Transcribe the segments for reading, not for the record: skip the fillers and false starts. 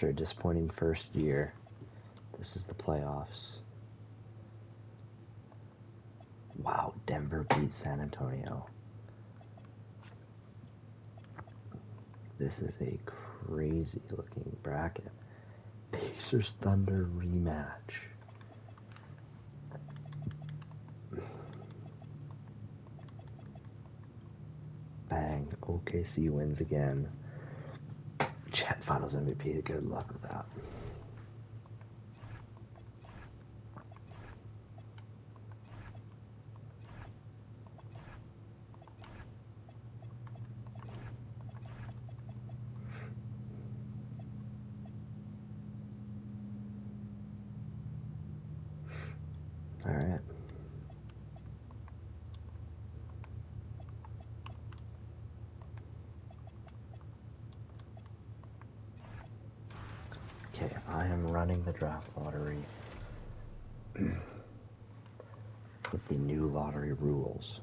After a disappointing first year, this is the playoffs. Wow, Denver beat San Antonio. This is a crazy looking bracket. Pacers Thunder rematch. Bang, OKC wins again. Chet Finals MVP, good luck with that. All right. Okay, I am running the draft lottery with the new lottery rules.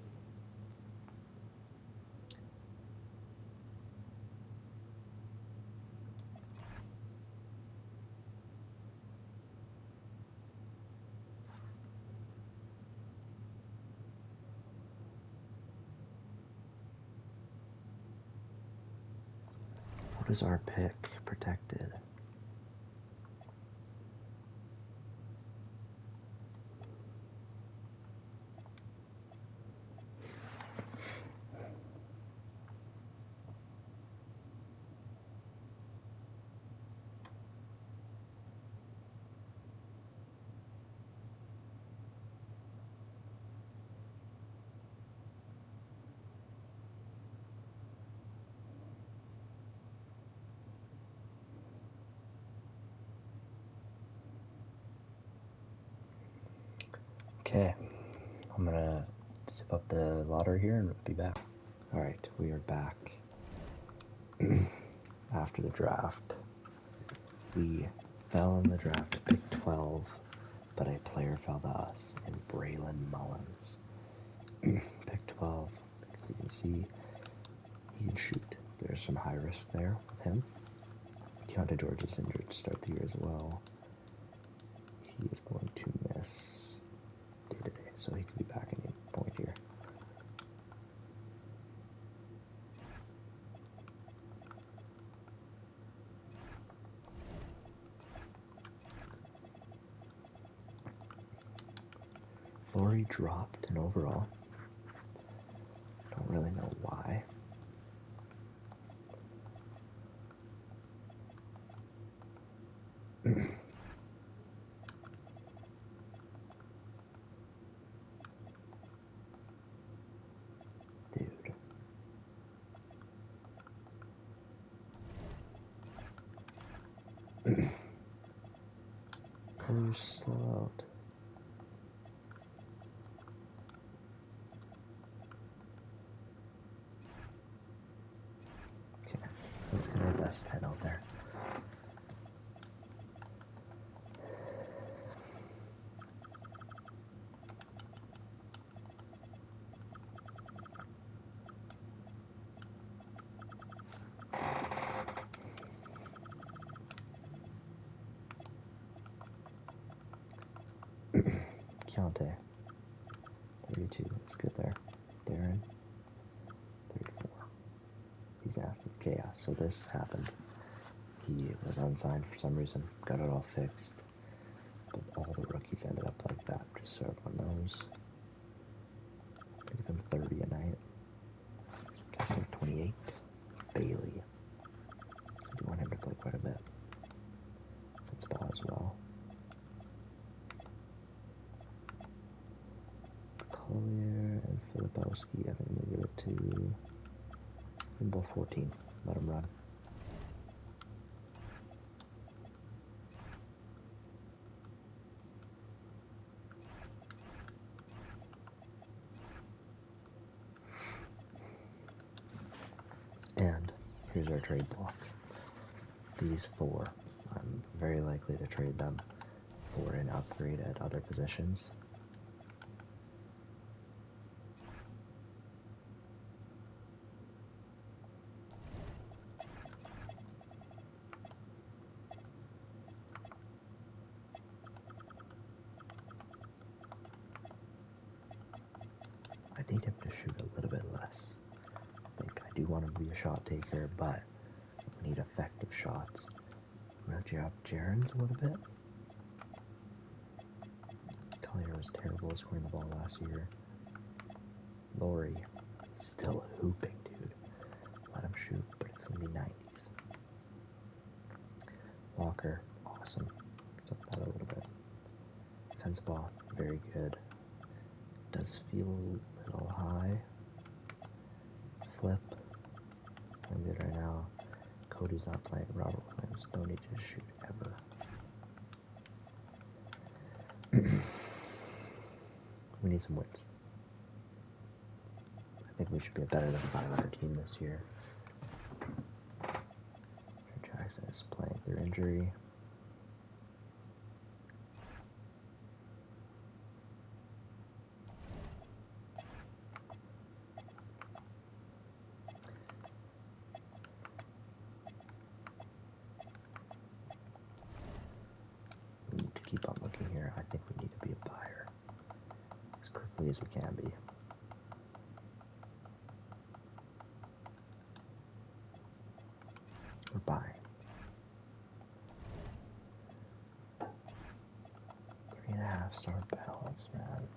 What is our pick protected? Okay, I'm gonna zip up the lottery here and be back. All right, we are back. After the draft, we fell in the draft to pick 12, but a player fell to us in Braylon Mullins. Pick 12, as you can see, he can shoot. There's some high risk there with him. Keontae George is injured to start the year as well. He is going to miss day-to-day, so he could be back any point here. Laurie dropped an overall. Don't really know why. Dude. Colors slow out. Okay, let's get our best 10 out there. Keontae, 32, that's good there. Darren, 34. He's nasty. Okay, yeah, so this happened. He was unsigned for some reason, got it all fixed. But all the rookies ended up like that, just so everyone knows. Give him 30 a night. Kessler, 28. Bailey. I do want him to play quite a bit. Fitzball as well. Collier and Filipowski, I think we'll give it to both 14. Let them run. And here's our trade block. These 4, I'm very likely to trade them for an upgrade at other positions. shot taker, but we need effective shots. I'm going to jab Jaren's a little bit. Collier was terrible at scoring the ball last year. Laurie, still hooping, dude. Let him shoot, but it's going to be 90s. Walker, awesome. Up that a little bit. Sense ball, very good. Does feel a little high. Flip, playing good right now. Cody's not playing. Robert Williams, no need to shoot ever. We need some wins. I think we should be a better than 500 team this year. Jackson is playing through injury. We need to keep on looking here. I think we need to be a buyer as quickly as we can be. We're buying. 3.5 star balance, man.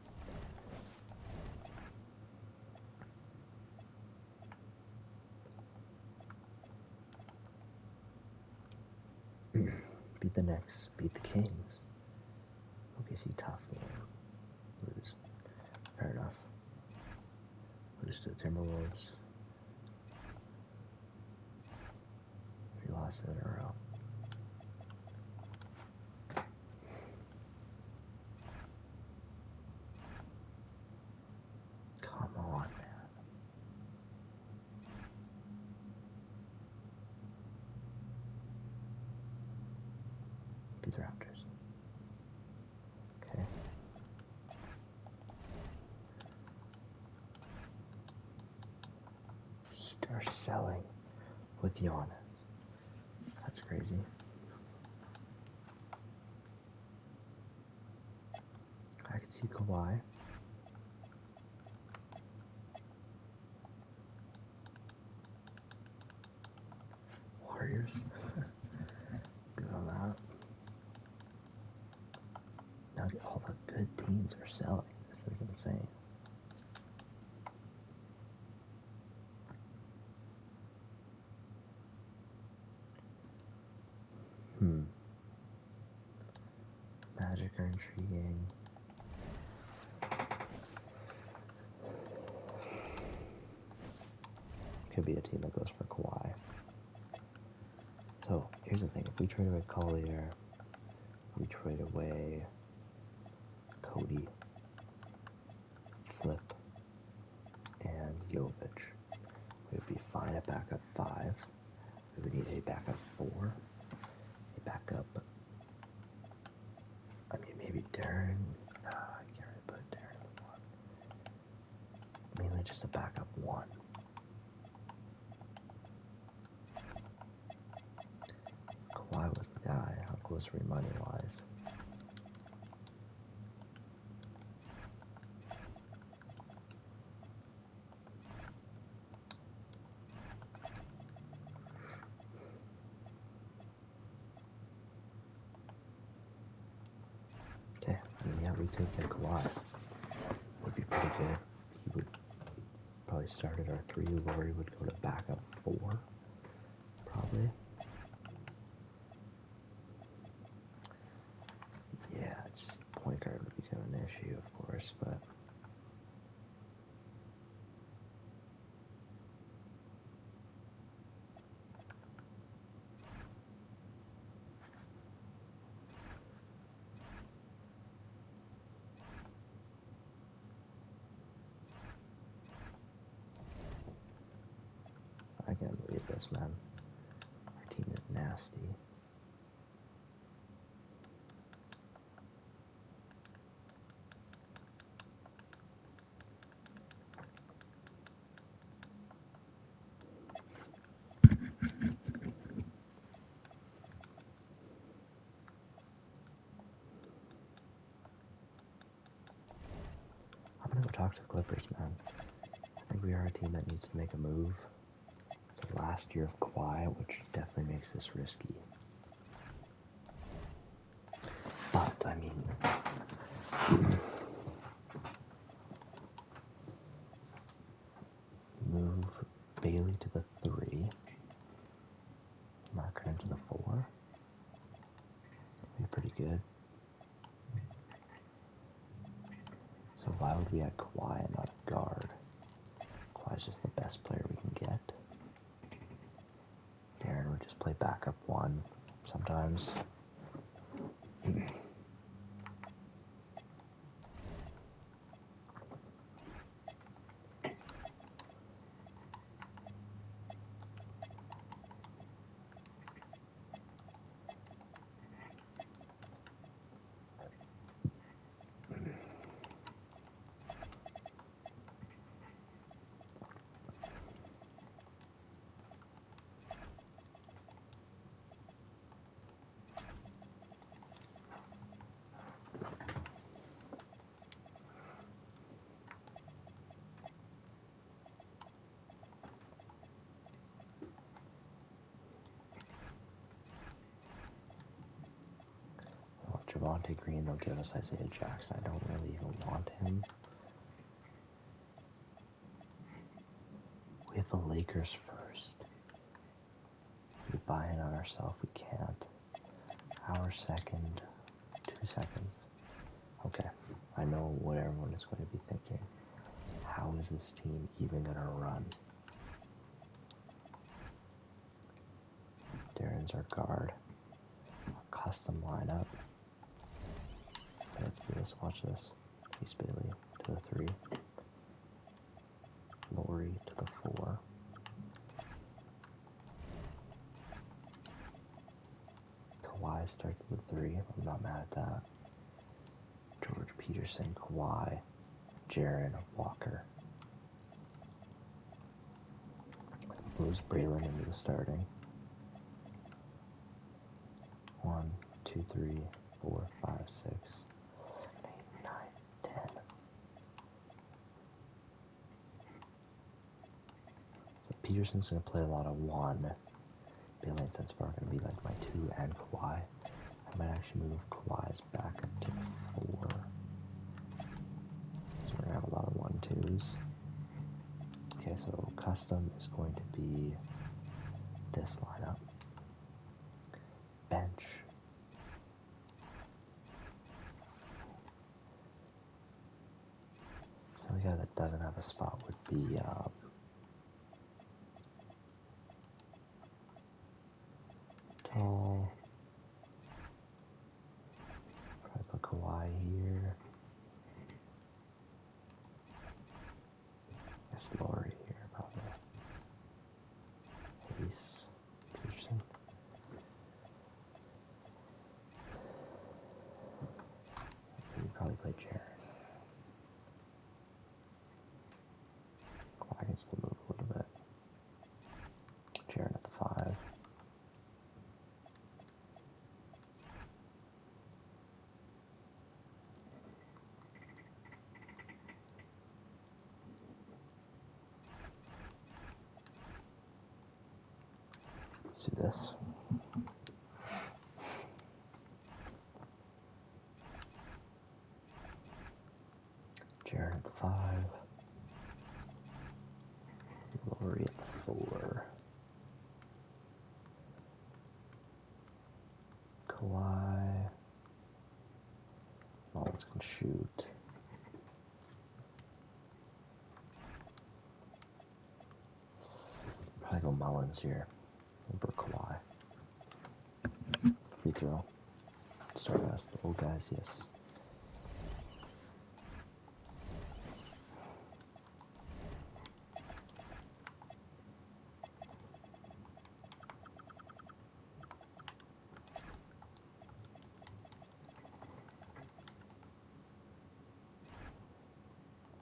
Beat the Knicks, beat the Kings. OKC tough game. Lose. Fair enough. Lose to the Timberwolves. 3 losses in a row. Come on, man. Beat the Raptors. Okay. Heat are selling with Giannis. That's crazy. I could see Kawhi. Warriors. Good on that. Now all the good teams are selling. This is insane. Magic are intriguing. Could be a team that goes for Kawhi. So here's the thing: if we trade away Collier, we trade away Cody, Flip, and Jovic, we would be fine at backup 5. We would need a backup 4, a backup. I mean, maybe Darren. I can't really put Darren in 1. Mainly just a backup 1. Kawhi was the guy. How close are we money-wise? Okay, I mean, yeah, we could get Kawhi. Would be pretty good. He would probably start at our 3. Laurie would go to backup 4, probably. Yeah, just point guard would become an issue, of course, but I can't believe this, man. Our team is nasty. I'm gonna go talk to the Clippers, man. I think we are a team that needs to make a move to last year of Kawhi, which definitely makes this risky. But, I mean, move Bailey to the 3, Marker into the 4. Be pretty good. So why would we add Kawhi and not a guard? Kawhi's just the best player we can get. Darren would just play backup 1 sometimes. Javonte Green, they'll give us Isaiah Jackson. I don't really even want him. We have the Lakers first. We buy in on ourselves, we can't. Our second, 2 seconds. Okay, I know what everyone is going to be thinking. How is this team even going to run? Darren's our guard. Our custom lineup. Let's do this, watch this. Chase Bailey to the 3. Laurie to the 4. Kawhi starts at the 3. I'm not mad at that. George Peterson, Kawhi, Jaren, Walker. Moves Braylon into the starting. 1, 2, 3, 4, 5, 6, 7, 8, 9, 10. So Peterson's going to play a lot of 1. Bailey and Senspar are going to be like my 2 and Kawhi. I might actually move Kawhi's back up to the 4. So we're going to have a lot of 1-2s. Okay, so custom is going to be this lineup. Bench. The only guy that doesn't have a spot would be Tall. Probably put Kawhi here. Guess Laurie here, probably. Ace. Peterson. We'd probably play Jaren. Kawhi can still move a little bit. Jaren at the 5. Let's do this. Jaren at the 5. Laurie at the 4. Kawhi. Mullins can shoot. Probably go Mullins here. Over Kawhi. Free throw. Start us, the old guys, yes.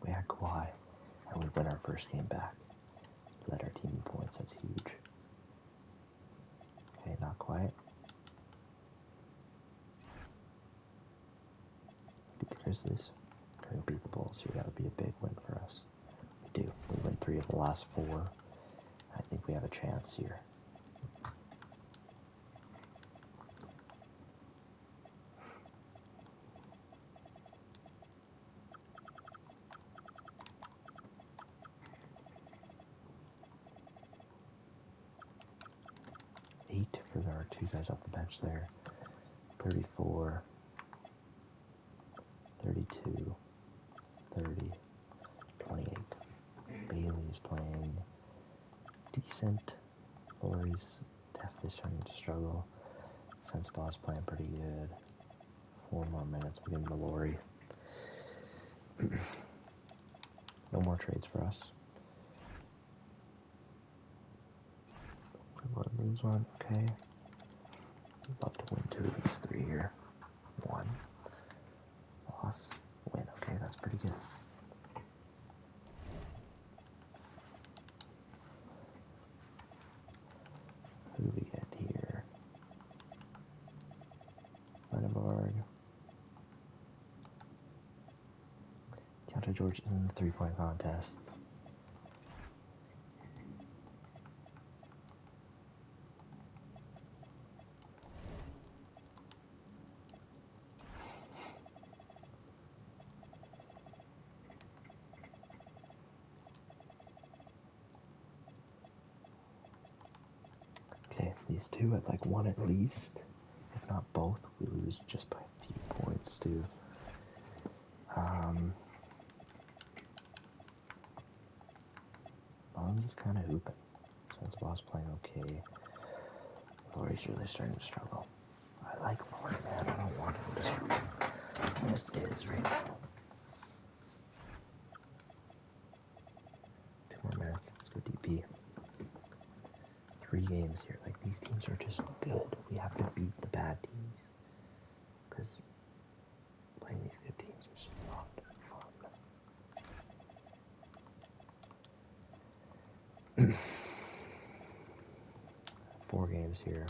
We had Kawhi, and we win our first game back. Led our team in points, that's huge. Okay, not quite. Beat the Grizzlies. We'll beat the Bulls here, that would be a big win for us. We do. We win 3 of the last 4. I think we have a chance here. For our two guys off the bench there. 34, 32, 30, 28. Bailey's playing decent. Lori's definitely starting to struggle. Sensebaw's playing pretty good. 4 more minutes. We'll give him to Lori. No more trades for us. One, lose one. Okay. I'd love to win 2 of these 3 here. 1. Loss. Win. Okay, that's pretty good. Who do we get here? Lenneborg. Counter George is in the 3-point contest. These 2 at like 1 at least. If not both, we lose just by a few points too. Mullins is kind of hooping. Sensebaw's playing okay. Lori's really starting to struggle. I like Lori, man. I don't want him to struggle. He just is right now. 2 more minutes. Let's go DP. 3 games here. Like, these teams are just good. We have to beat the bad teams. Because playing these good teams is just not fun. 4 games here.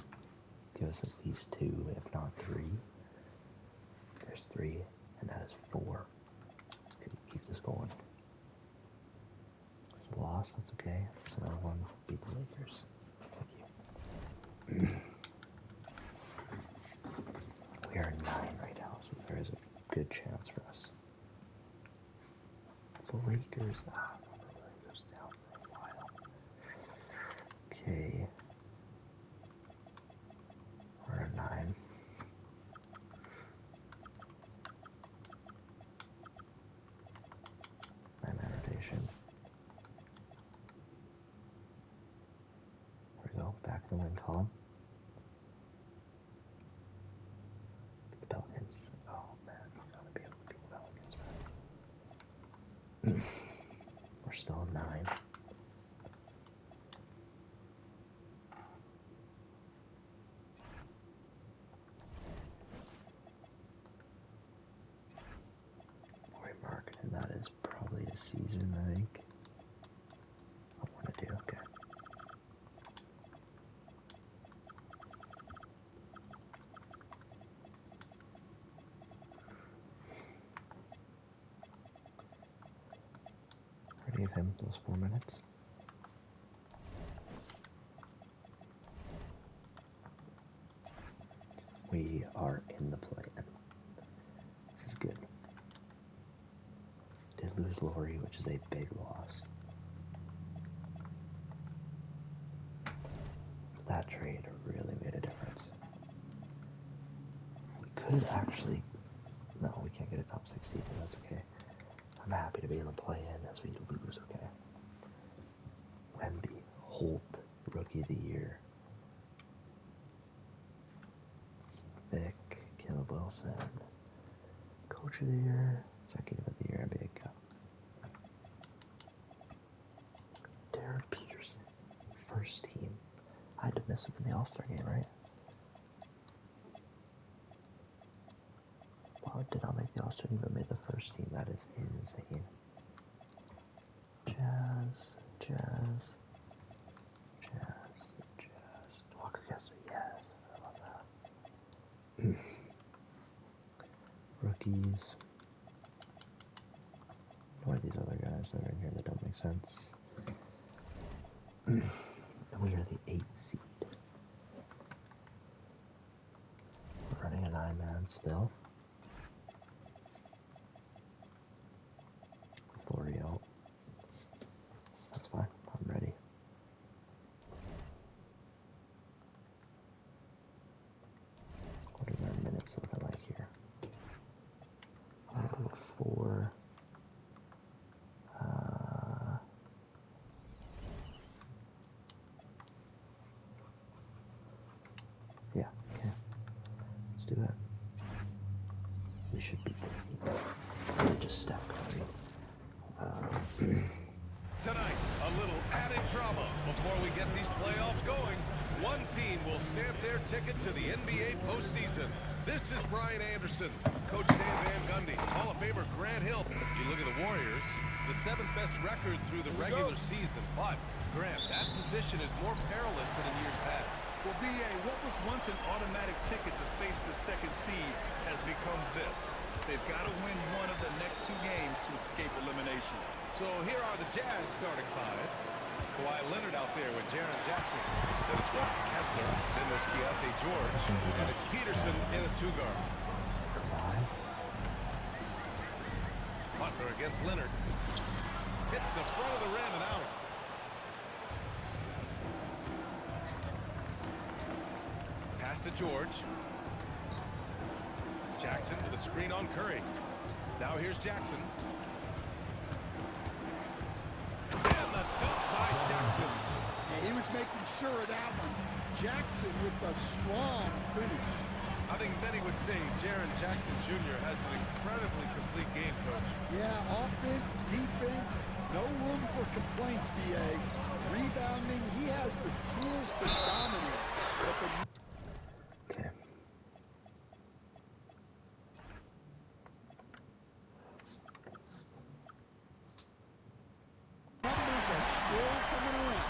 Give us at least 2, if not 3. There's 3, and that is 4. Let's keep this going. There's a loss, that's okay. There's another one. Beat the Lakers. Thank you. We are 9 right now, so there is a good chance for us. It's the Lakers. I remember the Lakers down for a while. Okay. We're at 9. Rotation. There we go, back in the win column. Beat the Pelicans. Oh man, we gotta be able to beat the Pelicans, man. We're still at 9. Lori Mark, and that is probably a season, I think. I want to do, okay. Ready with him those 4 minutes. We are in the play-in. This is good. Did lose Lori, which is a big loss. That trade really made a difference. We could actually... No, we can't get a top 16, but that's okay. I'm happy to be in the play-in as we lose, okay? Wemby, Holt, Rookie of the Year. Vic, Caleb Wilson, Coach of the Year, Second of the Year, NBA Cup. Derek Peterson, first team. I had to miss him in the All-Star game, right? Wow, did not make the All-Star game, but made the first team. That is insane. Jazz. Walker Kessler, yes. I love that. Rookies. Who are these other guys that are in here that don't make sense? We are the 8th seed. We're running an I-man still. Florio. That's fine. I'm ready. What is our minutes looking like here? 4. Yeah, okay. Let's do it. We should beat this team. Just step Curry. Tonight, a little added drama before we get these playoffs going. One team will stamp their ticket to the NBA postseason. This is Brian Anderson, Coach Dan Van Gundy, Hall of Famer Grant Hill. You look at the Warriors, the 7th best record through the regular season. But, Grant, that position is more perilous than in years past. Well, B.A., what was once an automatic ticket to face the 2nd seed has become this. They've got to win one of the next 2 games to escape elimination. So here are the Jazz starting 5. Kawhi Leonard out there with Jaren Jackson. Then it's Walker Kessler. Then there's Keontae George. And it's Peterson in a 2-guard. Butler against Leonard. Hits the front of the rim and out. Pass to George. Jackson with a screen on Curry. Now here's Jackson. And the dunk by Jackson. Yeah, he was making sure of that one. Jackson with the strong finish. I think many would say Jaren Jackson Jr. has an incredibly complete game, Coach. Yeah, offense, defense, no room for complaints, B.A. Rebounding, he has the tools to dominate. But the Okay. numbers are still coming around.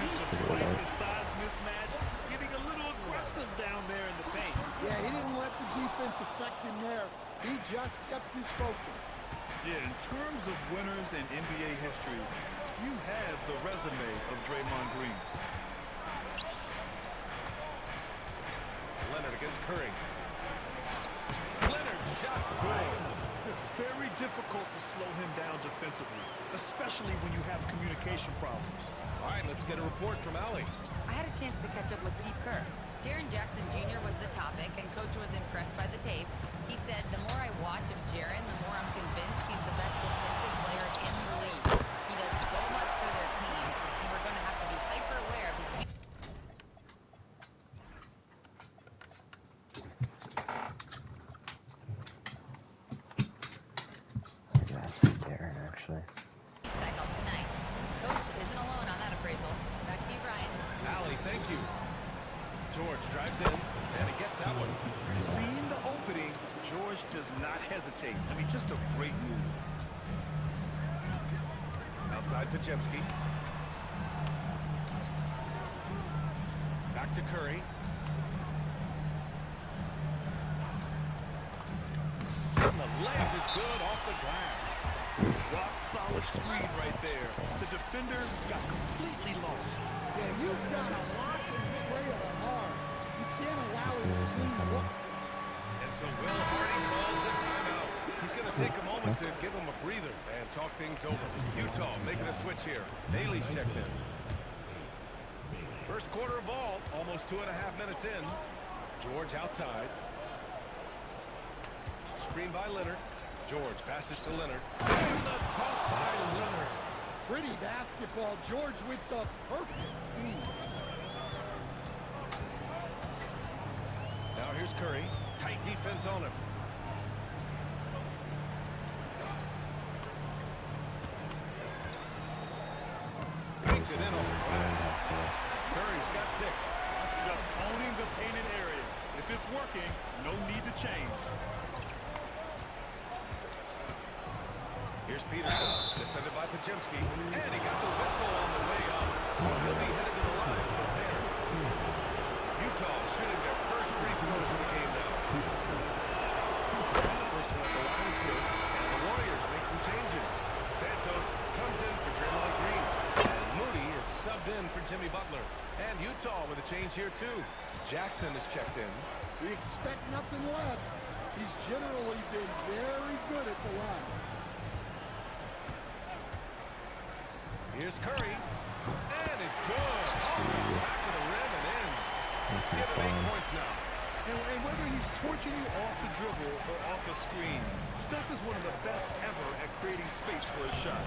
Despite the size mismatch, getting a little aggressive down there in the paint. Yeah, he didn't let the defense affect him there. He just kept his focus. Yeah, in terms of winners in NBA history, few have the resume of Draymond Green. Leonard against Curry. Leonard shot's good. Very difficult to slow him down defensively, especially when you have communication problems. All right, let's get a report from Allie. I had a chance to catch up with Steve Kerr. Jaren Jackson Jr. was the topic, and Coach was impressed by the tape. He said, the more I watch of Jaren, the more I'm convinced he's the best defensive player in the league. He does so much for their team, and we're going to have to be hyper aware of his weaknesses. That's right there, actually. Cycle tonight. Coach isn't alone on that appraisal. Back to you, Brian. Allie, thank you. George drives in, and he gets that one. Seeing the opening, George does not hesitate. I mean, just a great move. Outside Pajemski. Back to Curry. And the layup is good off the glass. Rock solid screen right there. The defender got completely lost. Yeah, you've got to lock and trail hard. You can't allow it to clean look. And so Will Hardy calls a timeout. He's going to take a moment to give him a breather and talk things over. Utah making a switch here. Bailey's checked in. First quarter of ball, almost 2.5 minutes in. George outside. Screen by Leonard. George passes to Leonard. And the dunk by Leonard. Pretty basketball. George with the perfect feed. Now here's Curry. Tight defense on him. Banks it in on the glass. Curry's got 6. Just owning the painted area. If it's working, no need to change. Here's Peterson, defended by Pajemski, and he got the whistle on the way up, so he'll be headed to the line for the Bears. Utah shooting their first free throws of the game now. And the first one at the line is good, and the Warriors make some changes. Santos comes in for Draymond Green, and Moody is subbed in for Jimmy Jimmy Butler. And Utah with a change here, too. Jackson is checked in. We expect nothing less. He's generally been very good at the line. Here's Curry. And it's good. Back to the rim and in. Give him 8 points now. And whether he's torching you off the dribble or off a screen, Steph is one of the best ever at creating space for a shot.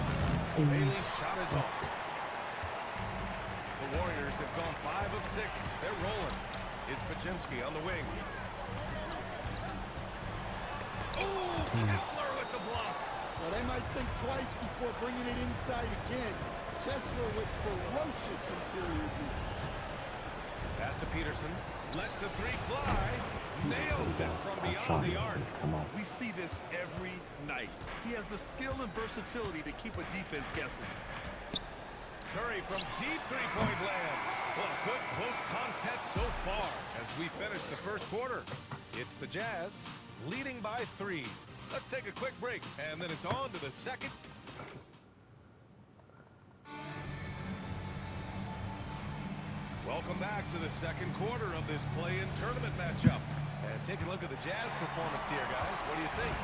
Bailey's shot is off. The Warriors have gone 5 of 6. They're rolling. It's Pajemski on the wing. Oh, Kessler with the block. Well, they might think twice before bringing it inside again. Kessler with ferocious interior defense. Pass to Peterson. Lets the three fly. Nails it from beyond the arc. We see this every night. He has the skill and versatility to keep a defense guessing. Curry from deep three-point land. Well, good close contest so far as we finish the first quarter. It's the Jazz leading by 3. Let's take a quick break, and then it's on to the second. Welcome back to the second quarter of this play-in tournament matchup. And take a look at the Jazz performance here, guys. What do you think?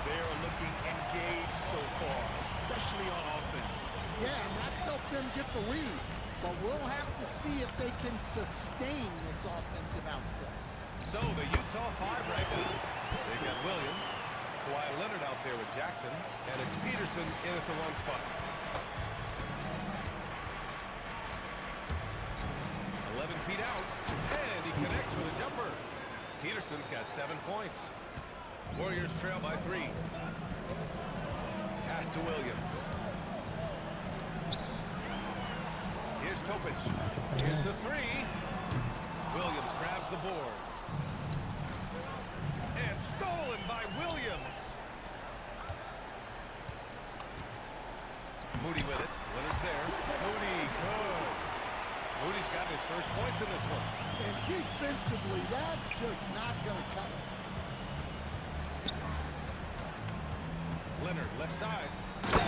They're looking engaged so far, especially on offense. Yeah, and that's helped them get the lead. But we'll have to see if they can sustain this offensive output. So the Utah 5 right now. They've got Williams, Kawhi Leonard out there with Jackson, and it's Peterson in at the 1 spot. 11 feet out, and he connects with a jumper. Peterson's got 7 points. Warriors trail by 3. Pass to Williams. Here's Topic. Here's the 3. Williams grabs the board. And stolen by Williams. Moody with it. Leonard's there. Moody, good. Moody's got his first points in this one. And defensively, that's just not going to cut it. Leonard, left side. Damn,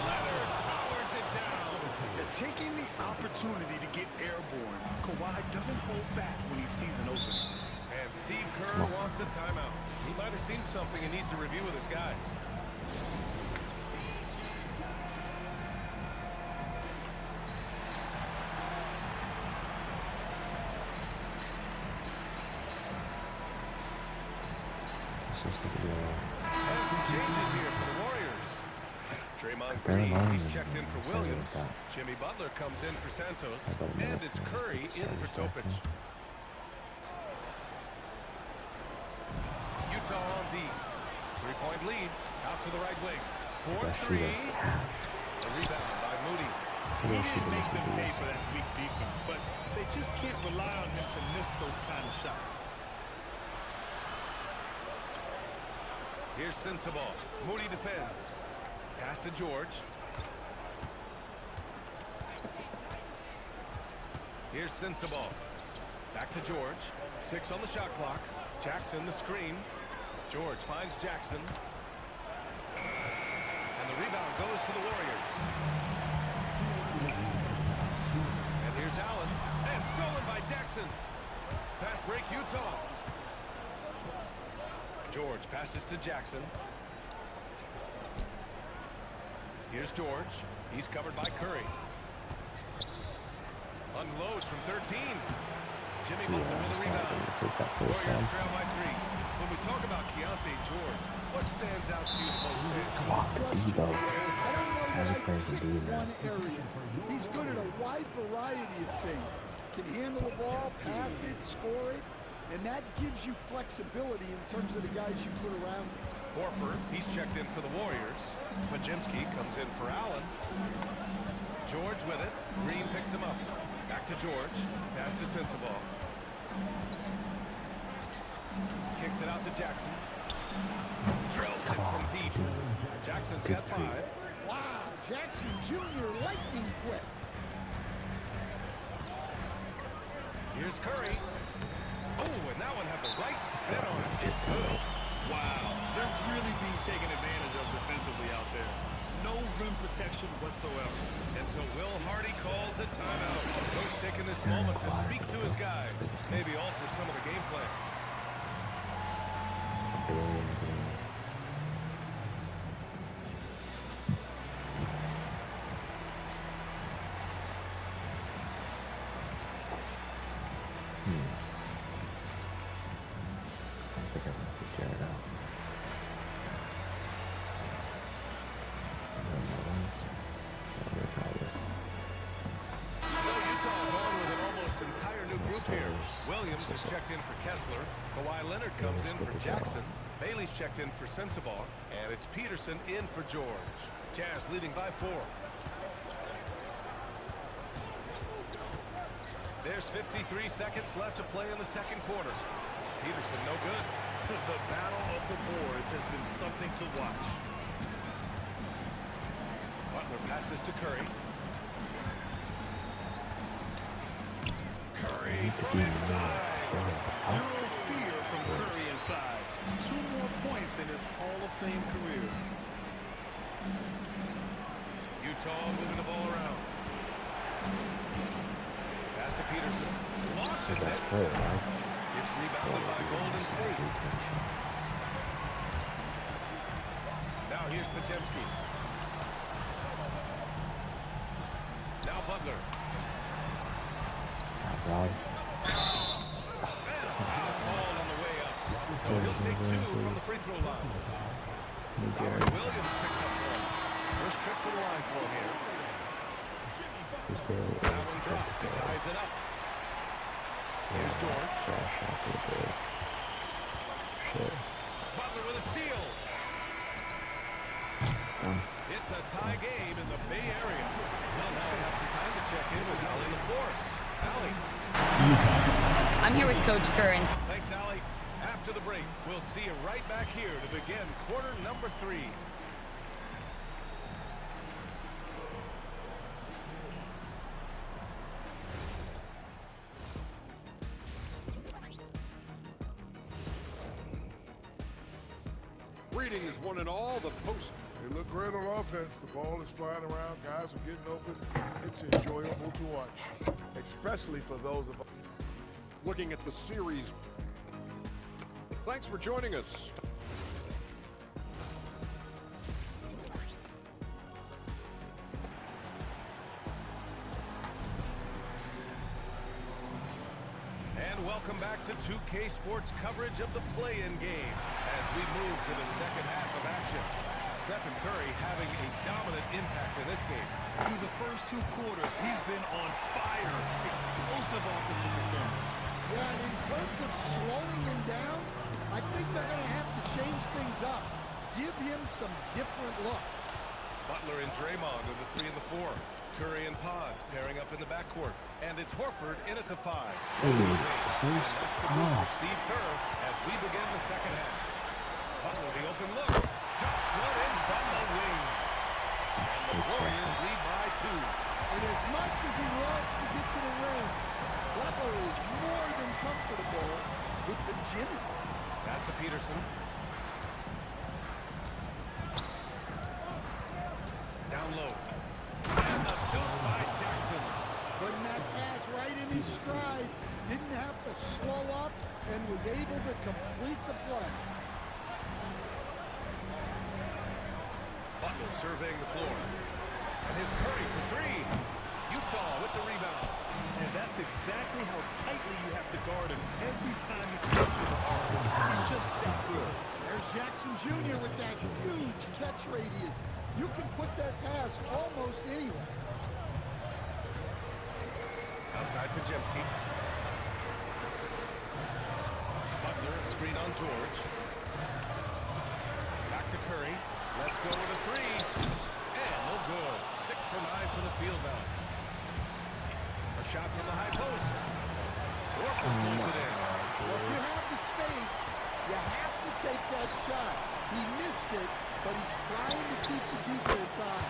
Leonard powers it down. They're taking the opportunity to get airborne. Kawhi doesn't hold back when he sees an opening. And Steve Kerr wants a timeout. He might have seen something and needs to review with his guys. Some changes here for the Warriors. Draymond Green, he's checked in for Williams. Jimmy Butler comes in for Santos. And it's Curry in for Topic. Utah on D. 3-point lead. Out to the right wing. 4-3. The rebound by Moody. He didn't make them pay for that weak defense, but they just can't rely on him to miss those kind of shots. Here's Sensabaugh. Moody defends. Pass to George. Here's Sensabaugh. Back to George. 6 on the shot clock. Jackson the screen. George finds Jackson. And the rebound goes to the Warriors. And here's Allen. And stolen by Jackson. Fast break Utah. George passes to Jackson. Here's George. He's covered by Curry. Unloads from 13. Jimmy Butler with the rebound. Warriors trail by 3. When we talk about Keontae George, what stands out to you the most? Come on, Debo. I don't know that I can Crazy pick dude, man. one area. He's good at a wide variety of things. Can handle the ball, pass it, score it, and that gives you flexibility in terms of the guys you put around him. Horford, he's checked in for the Warriors. Pajemski comes in for Allen. George with it. Green picks him up. Back to George. Pass to Sensabaugh. Kicks it out to Jackson. Drills it from deep. Jackson's got 5. Wow, Jackson Jr. lightning quick. Here's Curry. Oh, and that one had the right spin on it. It's good. Wow, they're really being taken advantage of defensively out there. No rim protection. protection whatsoever. And so Will Hardy calls the timeout. Coach taking this moment to speak to his guys. Maybe alter some of the game plan. I think I'm going to figure it out. I'm going to try this. So Utah going with an almost entire new group here. Williams is checked in for Kessler. Kawhi Leonard comes in for Jackson. Bailey's checked in for Sensabaugh. And it's Peterson in for George. Jazz leading by 4. There's 53 seconds left to play in the second quarter. Peterson no good. The battle of the boards has been something to watch. Butler passes to Curry. Curry from inside. Zero fear from Curry inside. 2 more points in his Hall of Fame career. Utah moving the ball around. Pass to Peterson. Launches it. It's rebounded by Golden State. Now here's Podziemski. Now Butler. Rod. And a foul call on the way up. So he'll take 2 from the free throw line. Williams picks up 1. First trip to the line for him here. That one drops. He ties it up. Here's George. Butler with a steal. It's a tie game in the Bay Area. Well, now we have some time to check in with Allie LaForce. Allie. I'm here with Coach Kerr. Thanks, Allie. After the break, we'll see you right back here to begin quarter number 3. Greetings, one and all. The post. They look great on offense. The ball is flying around. Guys are getting open. It's enjoyable to watch, especially for those of us Looking at the series. Thanks for joining us. And welcome back to 2K Sports coverage of the play-in game as we move to the second half of action. Stephen Curry having a dominant impact in this game. Through the first 2 quarters, he's been on fire. Explosive offensive performance. Yeah, and in terms of slowing him down, I think they're going to have to change things up. Give him some different looks. Butler and Draymond are the 3 and the 4. Curry and Pods pairing up in the backcourt. And it's Horford in at the 5. Ooh, close. That's the move for Steve Kerr as we begin the second half. Butler the open look. Drops one in from the wing. And the Warriors lead by 2. And as much as he loves to get to the rim, Butler is more than comfortable with the Jimmy. Pass to Peterson. Down low. And the dunk by Jackson. Putting that pass right in his stride. Didn't have to slow up and was able to complete the play. Butler surveying the floor. And his Curry for 3. Utah with the rebound. And that's exactly how tightly you have to guard him every time he steps to the arc. He's just that good. There's Jackson Jr. with that huge catch radius. You can put that pass almost anywhere. Outside Podziemski. Butler screen on George. Back to Curry. Let's go with a 3. And no good. 6 for 9 from the field now. A shot from the high post. Horford pulls it in. Well, if you have the space, you have to take that shot. He missed it, but he's trying to keep the defense on.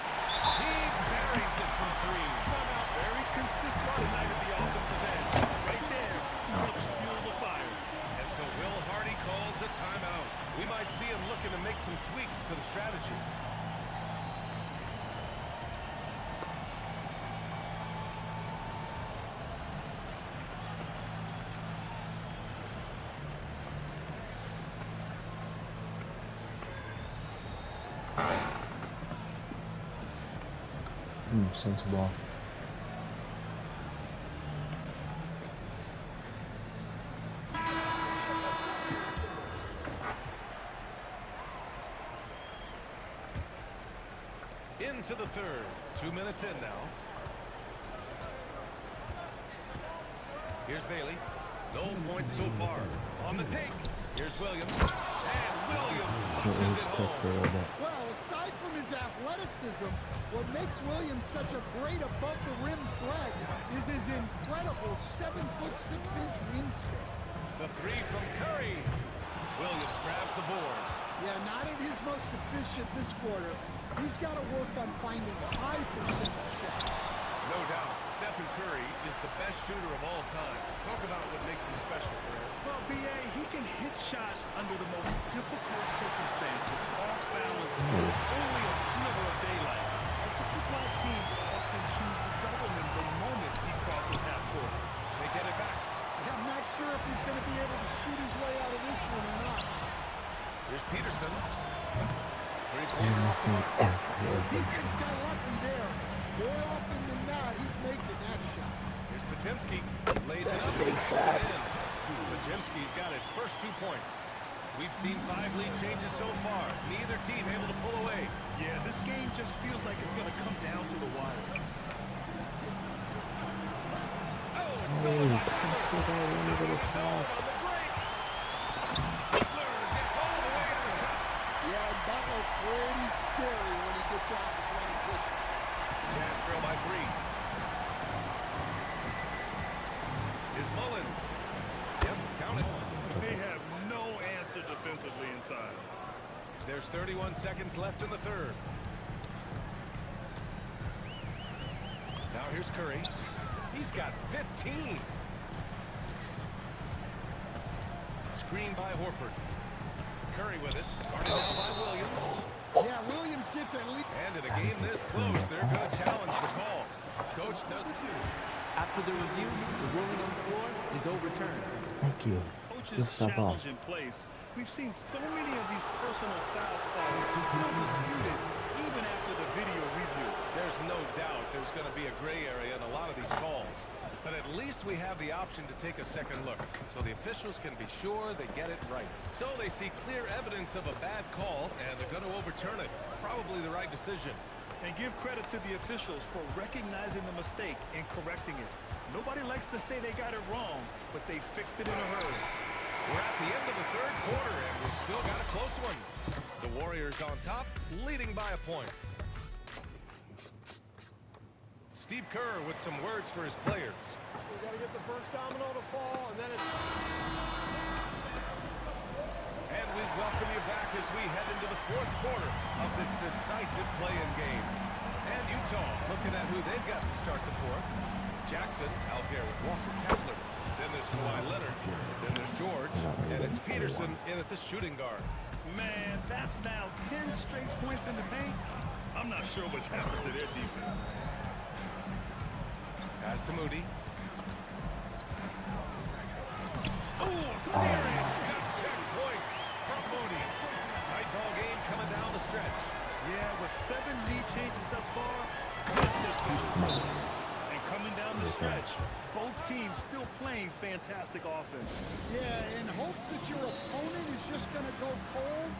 He buries it from 3. Timeout, very consistent tonight at the offensive end. Right there, helps fuel the fire. And so Will Hardy calls the timeout. We might see him looking to make some tweaks to the strategy. Sensible. Into the third. 2 minutes in now. Here's Bailey. No points so far. On the take. Here's Williams. And Williams punches it home. Well, aside from his athleticism, what makes Williams such a great above-the-rim threat is his incredible 7'6" wingspan. The three from Curry. Williams grabs the board. Yeah, not at his most efficient this quarter. He's got to work on finding high percentage shots. No doubt, Stephen Curry is the best shooter of all time. Talk about what makes him special, Grant. Well, B.A., he can hit shots under the most difficult circumstances, off balance, with only a sliver of daylight. And this is why teams often choose to double him the moment he crosses half court. They get it back. I'm not sure if he's going to be able to shoot his way out of this one or not. Here's Peterson. Defense got lucky there. More often than not, he's making that shot. Here's Potemski. Lays it up. Makes Puts that. it in. Potemski's got his first 2 points. We've seen 5 lead changes so far. Neither team able to pull away. Yeah, this game just feels like it's going to come down to the wire. Oh, it's stolen by pass the ball into the Zone top. on the break. Butler gets all the way to the cup. Yeah, and Butler pretty scary when he gets out of transition. Jazz trail by 3. Is Mullins. Yep, count it. They have no answer defensively inside. There's 31 seconds left in the third. Now here's Curry. He's got 15. Screen by Horford. Curry with it. Guarded down by Williams. Yeah, Williams gets at least. And in a game this close, they're going to challenge the call. Coach does it too. After the review, the ruling on the floor is overturned. Thank you. Good Coach's stuff off. challenge in place. We've seen so many of these personal foul calls still disputed even after the video review. There's no doubt there's going to be a gray area in a lot of these calls. But at least we have the option to take a second look, so the officials can be sure they get it right. So they see clear evidence of a bad call, and they're going to overturn it. Probably the right decision. And give credit to the officials for recognizing the mistake and correcting it. Nobody likes to say they got it wrong, but they fixed it in a hurry. We're at the end of the third quarter, and we've still got a close one. The Warriors on top, leading by a point. Steve Kerr with some words for his players. We got to get the first domino to fall, and then it's... And we welcome you back as we head into the fourth quarter of this decisive play-in game. And Utah looking at who they've got to start the fourth. Jackson out there with Walker Kessler. Then there's Kawhi Leonard. Then there's George. And it's Peterson in at the shooting guard. Man, that's now 10 straight points in the paint. I'm not sure what's happened to their defense. Pass to Moody. Oh, serious check points from Moody. Tight ball game coming down the stretch. Yeah, with 7 lead changes thus far, this is good. And coming down the stretch, both teams still playing fantastic offense. Yeah, in hopes that your opponent is just going to go cold.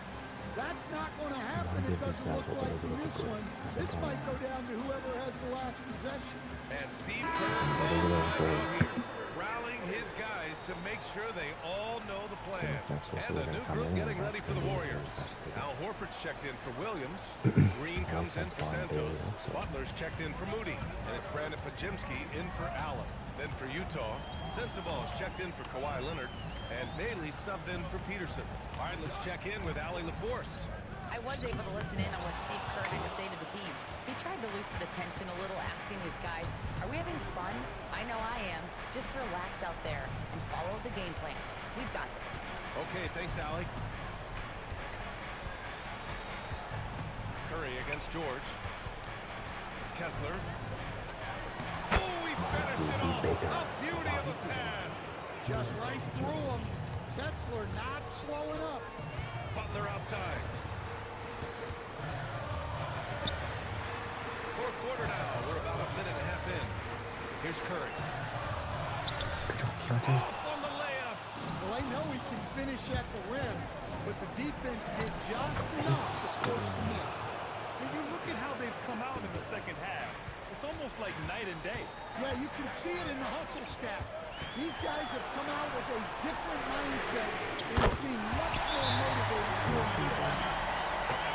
That's not going to happen. It doesn't look like in this one. This might go down to whoever has the last possession. And Steve Kerr calls time out here, rallying his guys to make sure they all know the plan. And a new group getting ready for the Warriors. Al Horford's checked in for Williams. Green comes in for Santos. Butler's checked in for Moody. And it's Brandon Podziemski in for Allen. Then for Utah, Sensabaugh's checked in for Kawhi Leonard. And Bailey subbed in for Peterson. All right, let's check in with Allie LaForce. I was able to listen in on what Steve Kerr had to say to the team. He tried to loosen the tension a little, asking his guys, are we having fun? I know I am. Just relax out there and follow the game plan. We've got this. Okay, thanks, Allie. Curry against George. Kessler. Oh, he finished it off. A beauty of a pass. Just right through him. Kessler not slowing up. Butler outside. Fourth fourth quarter now. We're about a minute and a half in. Here's Curry. Off on the layup. Well, I know he can finish at the rim, but the defense did just enough to force the miss. When you look at how they've come out in the second half, it's almost like night and day. Yeah, you can see it in the hustle stats. These guys have come out with a different mindset and seem much more motivated during the second half.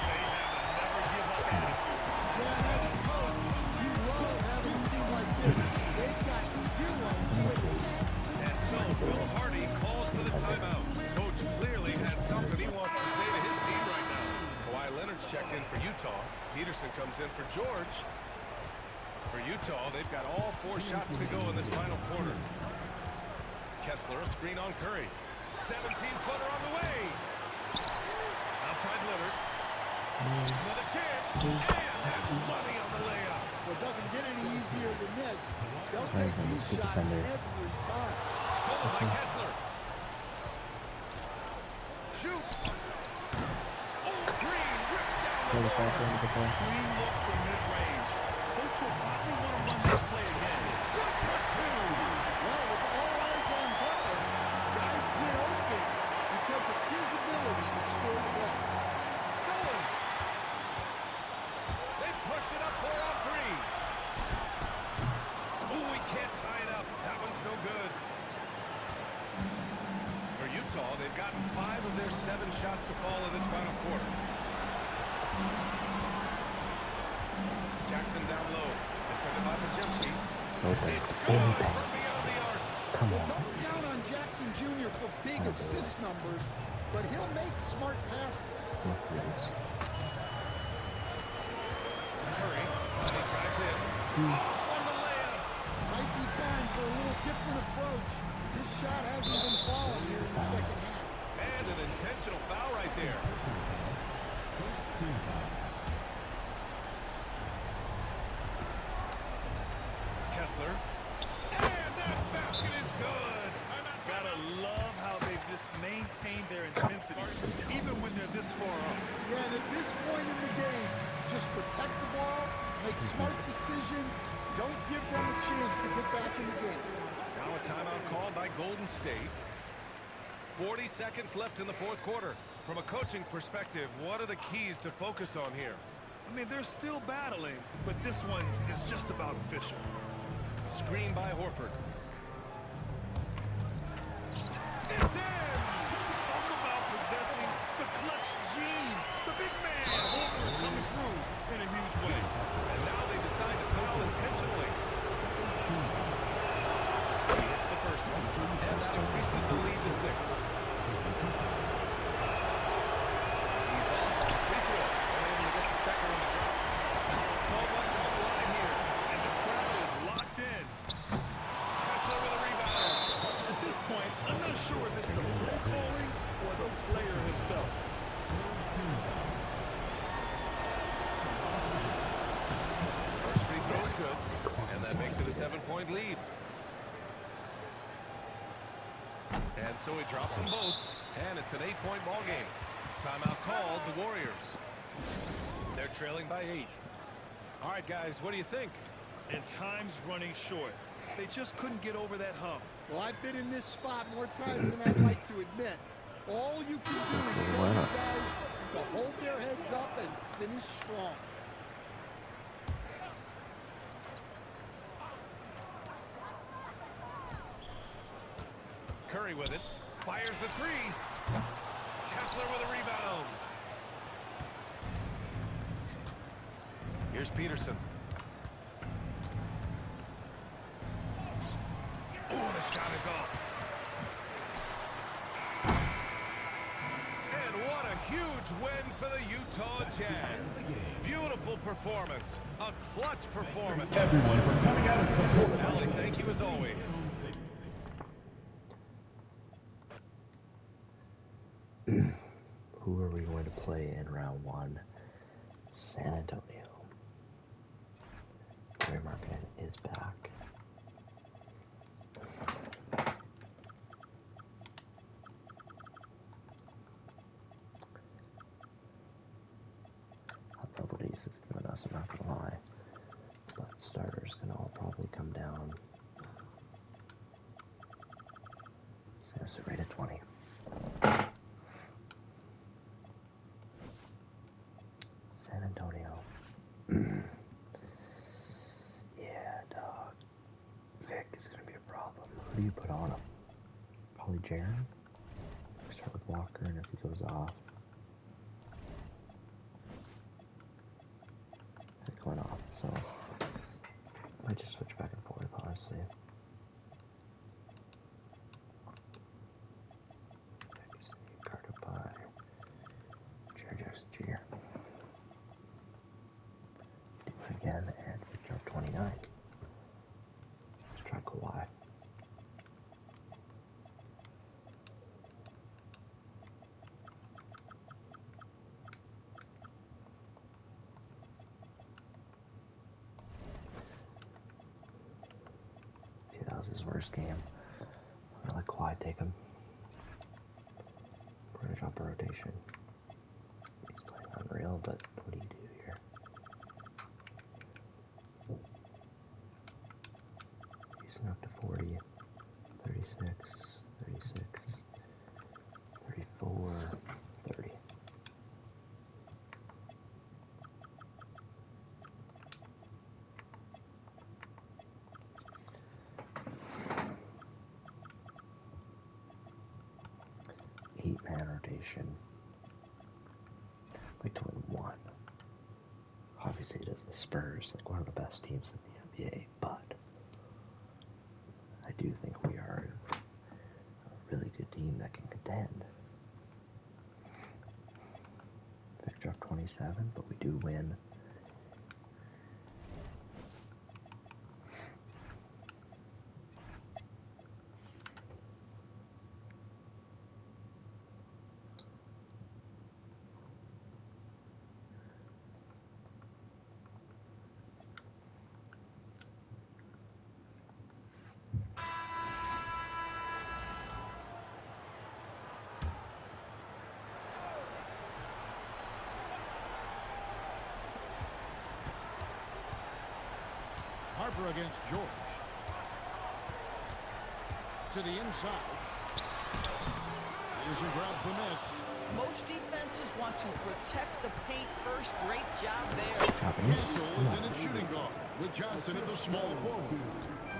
They have a never-give-up attitude. Yeah, as a coach, you love having a team like this. They've got zero quitting. And so Will Hardy calls for the timeout. Coach clearly has something he wants to say to his team right now. Kawhi Leonard's checked in for Utah. Peterson comes in for George. For Utah, they've got all 4 shots to go in this final quarter. Kessler, a screen on Curry. 17-footer on the way. Outside Leonard. Another chance. And that's money on the layup. Well, it doesn't get any easier than this. They'll take these shots every time. Stolen by Kessler. Shoots. Oh, Green rips down the board. Green look for mid-range. Coach will probably want to run this play again. Good for 2. Well, with all eyes on Butler, guys get open because of his ability to score the ball. Stolen. They push it up 4 on 3. Oh, he can't tie it up. That one's no good. For Utah, they've gotten 5 of their 7 shots to fall in this final quarter. Jackson down low. Defended by Pajemski. Okay. It's good from beyond the arc. Come Well, on. don't count on Jackson Jr. for big assist numbers, but he'll make smart passes. Curry. And he drives in. Off on the layup. Might be time for a little different approach. This shot hasn't been falling here in the second half. And an intentional foul right there. Kessler. And that basket is good. Gotta love how they've just maintained their intensity, even when they're this far up. Yeah, and at this point in the game, just protect the ball, make smart decisions, don't give them a chance to get back in the game. Now a timeout called by Golden State. 40 seconds left in the fourth quarter. From a coaching perspective, what are the keys to focus on here? I mean, they're still battling, but this one is just about official. Screen by Horford. It's in! Talk about possessing the clutch gene. The big man, Horford, coming through in a huge way. And now they decide to foul intentionally. He hits the first one, and that increases the lead to 6. He's off on the free throw, unable to get the second one to drop. So much on the line here. And the crowd is locked in. Kessler with a rebound. At this point, I'm not sure if it's the play calling or the player himself. First free throw is good, and that makes it a 7-point lead. And so he drops them both, and it's an 8-point ball game. Timeout called, the Warriors. They're trailing by 8. All right, guys, what do you think? And time's running short. They just couldn't get over that hump. Well, I've been in this spot more times than I'd like to admit. All you can do is tell the guys to hold their heads up and finish strong. Curry with it. Fires the 3. Kessler with a rebound. Here's Peterson. Oh, the shot is off. And what a huge win for the Utah Jazz. Beautiful performance. A clutch performance. Everyone for coming out and supporting. Allie, thank you as always. Who are we going to play in round 1? San Antonio. Gary Markkanen is back. Nobody's is giving us, I'm not gonna lie. starters can all probably come down. Saracen rate at 20. San Antonio. Yeah, dog. Vic is going to be a problem. Who do you put on him? Probably Jaren? Start with Walker, and if he goes off, Vic went off, so I might just switch back and forth, honestly. Vic is going to get guarded by Jaren Jackson Jr. Do it again, and Vic dropped 29. Let's try Kawhi. That was his worst game. I'm gonna let Kawhi take him. We're gonna drop a rotation. He's playing unreal, but what do you do here? He's up to 40, 36, 36, 34, 30. Eight-man rotation. I'd like to win one. Obviously, it is the Spurs, like one of the best teams in the NBA, but I do think we are a really good team that can contend. Vic dropped 27, but we do win. Harper against George. To the inside. Peterson grabs the miss. Most defenses want to protect the paint first. Great job there. Castle is in its shooting guard with Johnson at the small forward.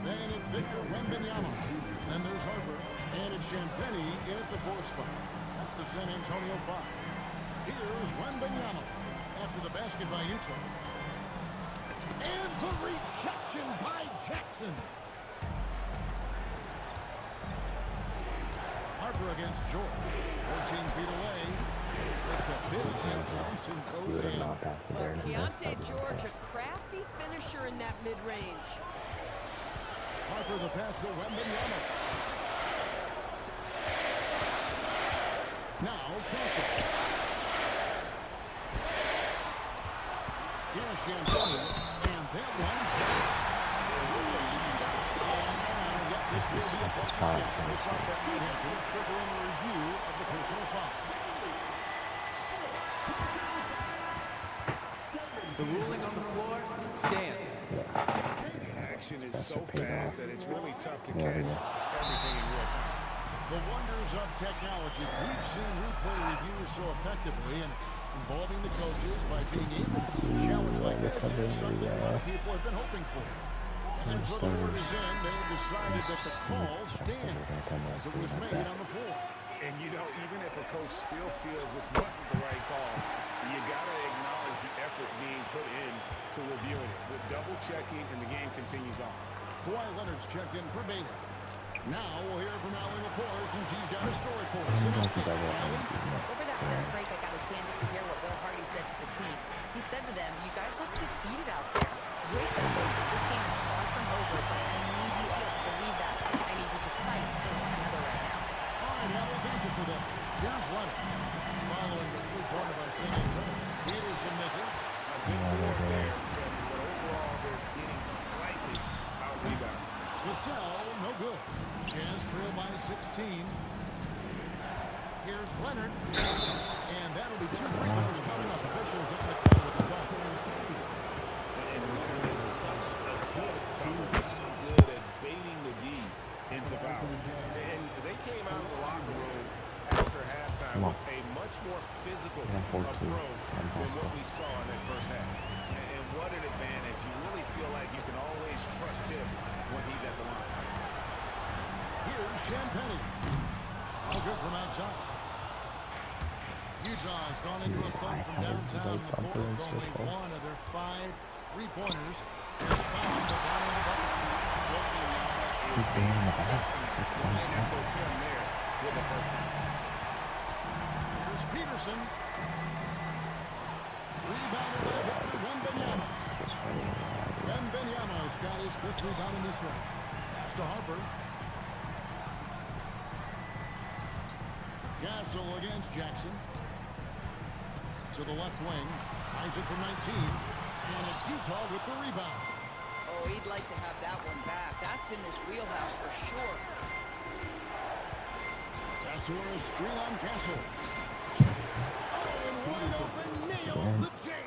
Then it's Victor Wembanyama. Then there's Harper. And it's Champagnie in at the 4th spot. That's the San Antonio 5. Here's Wembanyama after the basket by Utah. And the rejection by Jackson. Harper against George. 14 feet away. Breaks a big impulse and goes in. Keontae George, a crafty finisher in that mid-range. Harper the pass to Wembanyama. Now Castle. Here's Champagnie. And that one hits. This will be a best foul. We thought that might happen. Triggering a review of the personal foul. The ruling on the floor stands. Action is so fast that it's really tough to catch everything in real time. The wonders of technology. We've seen replay reviews so effectively, and involving the coaches by being able to challenge like this is something a lot of people have been hoping for. And for the word is in, they decided that the call stands as it was made on the floor. And you know, even if a coach still feels this wasn't the right call, you got to acknowledge the effort being put in to reviewing it with double checking, and the game continues on. Kawhi Leonard's checked in for Baylor. Now we'll hear from Allie LaForce, and she's got a story for us. Over that last break, I got a chance to hear what Bill Hardy said to the team. He said to them, "You guys look defeated out there. Wake up. This game is far from over, but I need you all to believe that. I need you to fight for one another right now." All right, Allie, thank you for that. Here's Leonard. Following the three-pointer by San Antonio. Peterson misses. A good board there, but overall they're getting slightly out-rebounded. Vassell, no good. Jazz trail by 16. Here's Leonard. And that'll be 2 free throws coming up. Officials on the call with the foul. And Leonard is such a tough coverage. So good at baiting the D into fouls. And they came out of the locker room after halftime with a much more physical approach than what we saw in that first half. And what an advantage. You really feel like you can always trust him when he's at the line. Here's Champagne. All good from outside. Utah has gone into a funk from downtown in the fourth. Only one of their 5 3-pointers is found the bottom of the bucket. He's being in the back. Here's Peterson. Rebounded by Victor Wembanyama. Wembanyama's got his 5th rebound in this one. Pass to Harper. Gasol against Jackson. To the left wing. Tries it from 19. And it's Utah with the rebound. Oh, he'd like to have that one back. That's in his wheelhouse for sure. Gasol a screen on Gasol. Oh, and wide open, nails the J.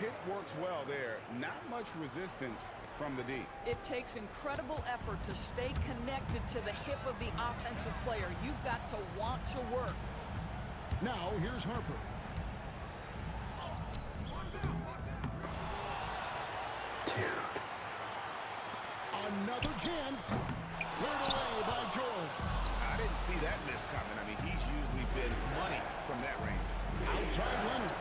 Pick works well there. Not much resistance from the D. It takes incredible effort to stay connected to the hip of the offensive player. You've got to want to work. Now, here's Harper. Another chance. Cleared away by George. I didn't see that miss coming. I mean, he's usually been money from that range. Outside Leonard.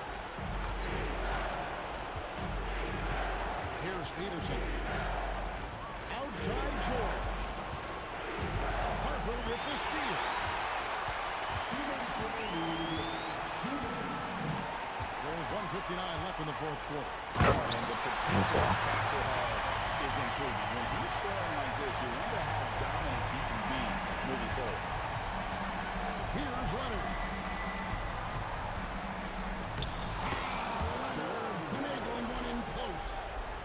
Here's Peterson. Outside George. Harper with the steal. There's 1:59 left in the fourth quarter. And the potential Castle has is intriguing. When he's scoring like this, you wonder how dominant he can be moving forward. Here's Leonard. Finagling one in close.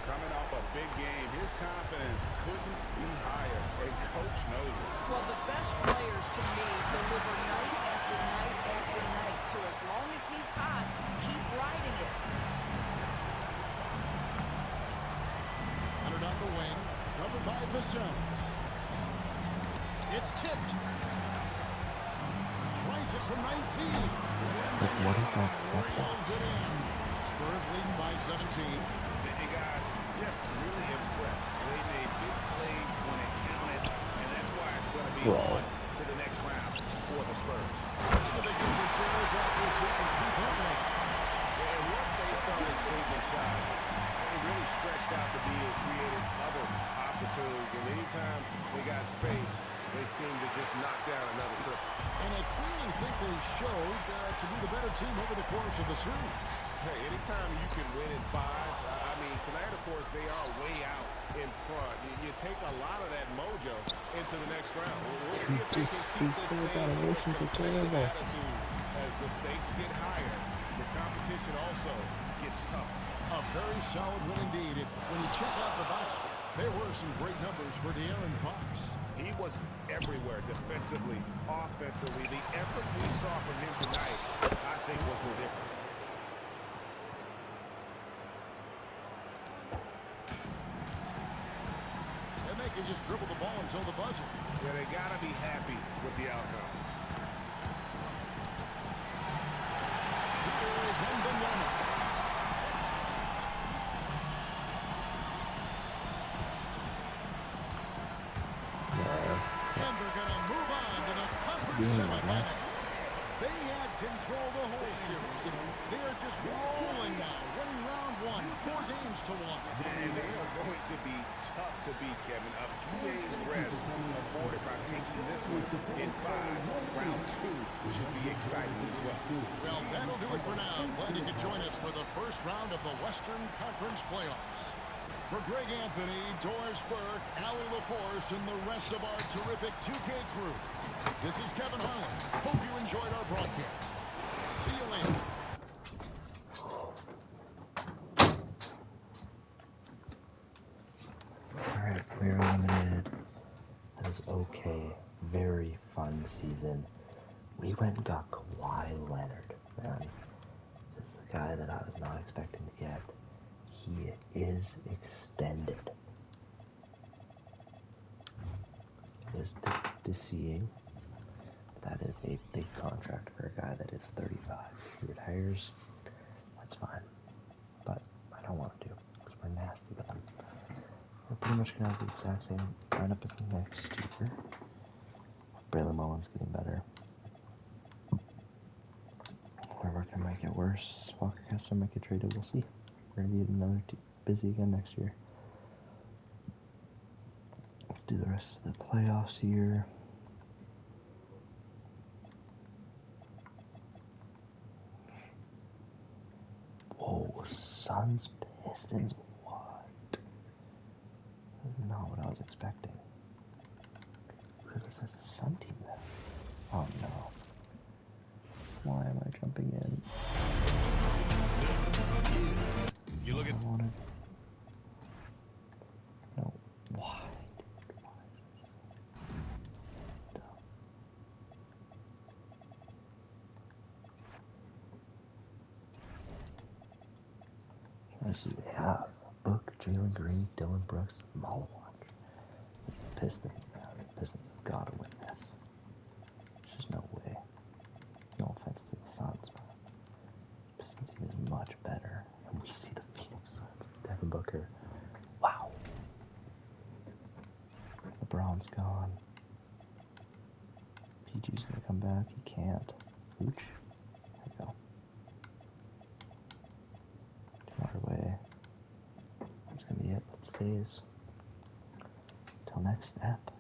Coming off a big game, his confidence couldn't be higher, and Coach knows it. Well, the best players to me deliver night after night after night. So as long as he's hot, keep riding it. Leonard on the wing, covered by Vassell. It's tipped. Tries it from 19. But what is that step back? Rails it in. Spurs leading by 17. The guys just really impressed. They made big plays when it counted, and that's why it's going to be on to the next round for the Spurs. The big difference here is that this hit from 3-point range. And once they started sinking shots, they really stretched out the D and created other opportunities. And anytime they got space, they seemed to just knock down another triple. And I clearly think they showed to be the better team over the course of the series. Hey, anytime you can win in 5, I mean, tonight, of course, they are way out in front. You take a lot of that mojo into the next round. We'll see if they can keep the same attitude as the stakes get higher. The competition also gets tougher. A very solid win indeed. When you check out the box score, there were some great numbers for De'Aaron Fox. He was everywhere, defensively, offensively. The effort we saw from him tonight, I think, was the difference. And they can just dribble the ball until the buzzer. Yeah, they got to be happy with the outcome. Here is Wembanyama. And they're going to move on to the conference semifinals. They had control the whole series, and they are just rolling now, winning round 1, 4 games to 1. And they are going to be tough to beat, Kevin. A few days rest afforded by taking this one in 5. Round 2 should be exciting as well. Well, that'll do it for now. Glad you could join us for the first round of the Western Conference playoffs. For Greg Anthony, Doris Burke, Allie LaForce, and the rest of our terrific 2K crew, this is Kevin Harlan. Hope you enjoyed our broadcast. See you later. Alright, we're eliminated. That was okay. Very fun season. We went and got Kawhi Leonard, man. This is a guy that I was not expecting to get. He is extended. is deceiving. That is a big contract for a guy that is 35. He retires, that's fine. But I don't want to, because we're nasty with him. We're pretty much going to have the exact same lineup as next year. Braylon Mullins getting better. We're might get worse. Walker Kessler might get traded. We'll see. We're going to be another busy again next year. Let's do the rest of the playoffs here. Whoa, Suns, Pistons, what? That is not what I was expecting. Because this has a Sun team now. Oh no. Why am I jumping in? You look at No. Why? Dude, why is this so dumb? Let's see, they have Book, Jalen Green, Dylan Brooks, Malawak. It's the Pistons now. The Pistons have got to win this. There's just no way. No offense to the Suns, but the Pistons team is much better. And we see the Phoenix Suns. Devin Booker. Wow. LeBron's gone. PG's gonna come back. He can't. Ooch. There we go. DeMar away. That's gonna be it. Let's stays. Till next ep.